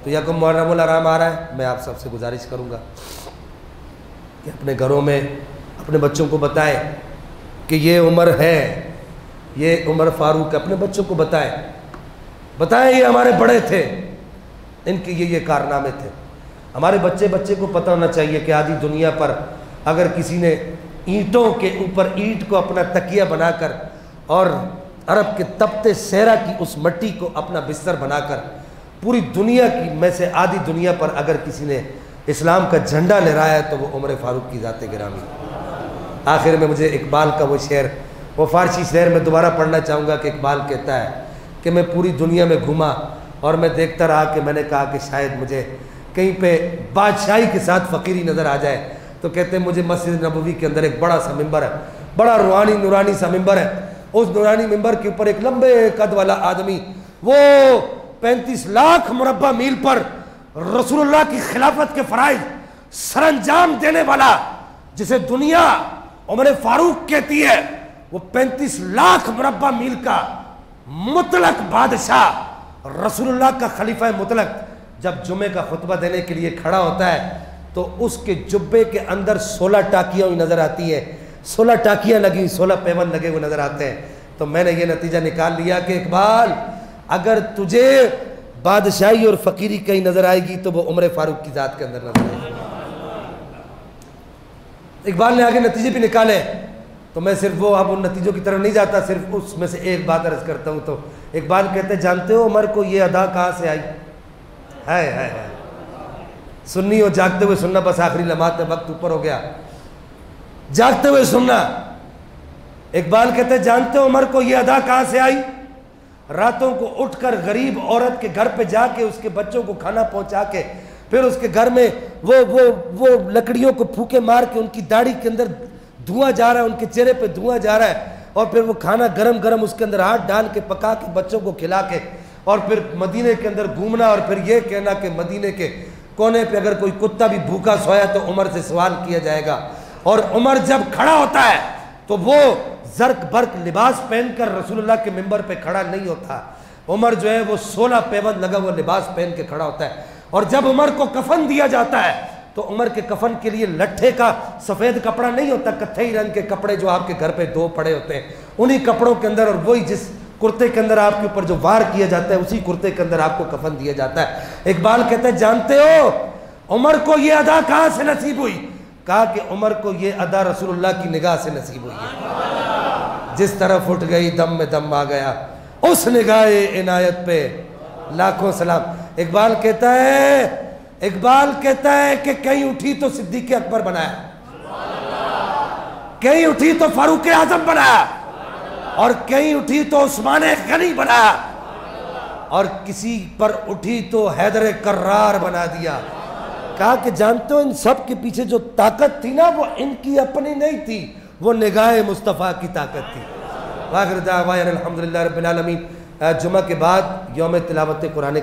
तो यकम मुहर्रमुल हराम आ रहा है, मैं आप सबसे गुजारिश करूँगा कि अपने घरों में अपने बच्चों को बताएं कि ये उम्र है, ये उमर फारूक, अपने बच्चों को बताएं ये हमारे बड़े थे, इनके ये कारनामे थे। हमारे बच्चे को पता होना चाहिए कि आधी दुनिया पर अगर किसी ने ईंटों के ऊपर ईंट को अपना तकिया बनाकर और अरब के तपते सहरा की उस मिट्टी को अपना बिस्तर बनाकर पूरी दुनिया की में से आधी दुनिया पर अगर किसी ने इस्लाम का झंडा लहराया है तो वो उमर फारूक की ज़ात गिरामी। आखिर में मुझे इकबाल का वो शेर, वो फारसी शेर में दोबारा पढ़ना चाहूँगा कि इकबाल कहता है कि मैं पूरी दुनिया में घूमा और मैं देखता रहा कि मैंने कहा कि शायद मुझे कहीं पे बादशाही के साथ फ़कीरी नज़र आ जाए। तो कहते हैं मुझे मस्जिद नबवी के अंदर एक बड़ा सा मिंबर है, बड़ा रूहानी नूरानी सा मिंबर है, उस नूरानी मिंबर के ऊपर एक लंबे कद वाला आदमी वो 35 लाख मुरब्बा मील पर रसूलुल्लाह की खिलाफत के फ़राइज़ सरअंजाम देने वाला, जिसे दुनिया उमर फारूक कहती है, वो 35 लाख मुरब्बा मील का मुतलक बादशाह रसूलुल्लाह का खलीफा मुतलक जब जुमे का खुतबा देने के लिए खड़ा होता है तो उसके जुब्बे के अंदर 16 टाकियाँ नज़र आती है, 16 टाकियाँ लगी, 16 पैबंद लगे हुए नज़र आते हैं। तो मैंने ये नतीजा निकाल लिया कि इकबाल, अगर तुझे बादशाही और फ़कीरी कहीं नज़र आएगी तो वो उमर फारूक की ज़ात के अंदर नजर आएगी। इकबाल ने आगे नतीजे भी निकाले, तो मैं सिर्फ वो अब उन नतीजों की तरफ नहीं जाता, सिर्फ उसमें से एक बात अर्ज करता हूँ। तो इकबाल कहते, जानते हो उमर को ये अदा कहाँ से आई? है सुन्नी हो, जागते हुए सुनना, बस आखिरी लम्हात में वक्त ऊपर हो गया, जागते हुए सुनना। इकबाल कहते, जानते हो उमर को ये अदा कहाँ से आई? रातों को उठकर गरीब औरत के घर पे जाके उसके बच्चों को खाना पहुंचा के फिर उसके घर में वो लकड़ियों को फूके मार के उनकी दाढ़ी के अंदर धुआं जा रहा है, उनके चेहरे पे धुआं जा रहा है, और फिर वो खाना गरम गरम उसके अंदर हाथ डाल के पका के बच्चों को खिला के और फिर मदीने के अंदर घूमना, और फिर ये कहना कि मदीने के कोने पे अगर कोई कुत्ता भी भूखा सोया तो उमर से सवाल किया जाएगा। और उमर जब खड़ा होता है तो वो जर्क बर्क लिबास पहनकर रसूलुल्लाह के मिंबर पे खड़ा नहीं होता। उमर जो है वो 16 पैबंद लगा हुआ लिबास पहन के खड़ा होता है। और जब उमर को कफन दिया जाता है तो उमर के कफन के लिए लट्ठे का सफ़ेद कपड़ा नहीं होता, कत्थई रंग के कपड़े जो आपके घर पे 2 पड़े होते हैं, उन्हीं कपड़ों के अंदर और वही जिस कुर्ते के अंदर आपके ऊपर जो वार किया जाता है उसी कुर्ते के अंदर आपको कफन दिया जाता है। इकबाल कहते हैं, जानते हो उमर को ये अदा कहाँ से नसीब हुई? कहा कि उमर को ये अदा रसूलुल्लाह की निगाह से नसीब हुई है। जिस तरफ उठ गई दम में दम आ गया, उस निगाह इनायत पे लाखों सलाम। इकबाल कहता है कि कहीं उठी तो सिद्दीक अकबर बनाया, कहीं उठी तो फारूक आजम बनाया, और कहीं उठी तो उस्मान गनी बनाया, और किसी पर उठी तो हैदर कर्रार बना दिया। कहा कि जानते हो इन सब के पीछे जो ताकत थी ना, वो इनकी अपनी नहीं थी, वो निगाह मुस्तफ़ा की ताकत थी। वाखिर दावाना अल्हम्दुलिल्लाह रब्बिल आलमीन। जुमा के बाद यौम तिलावत कुरान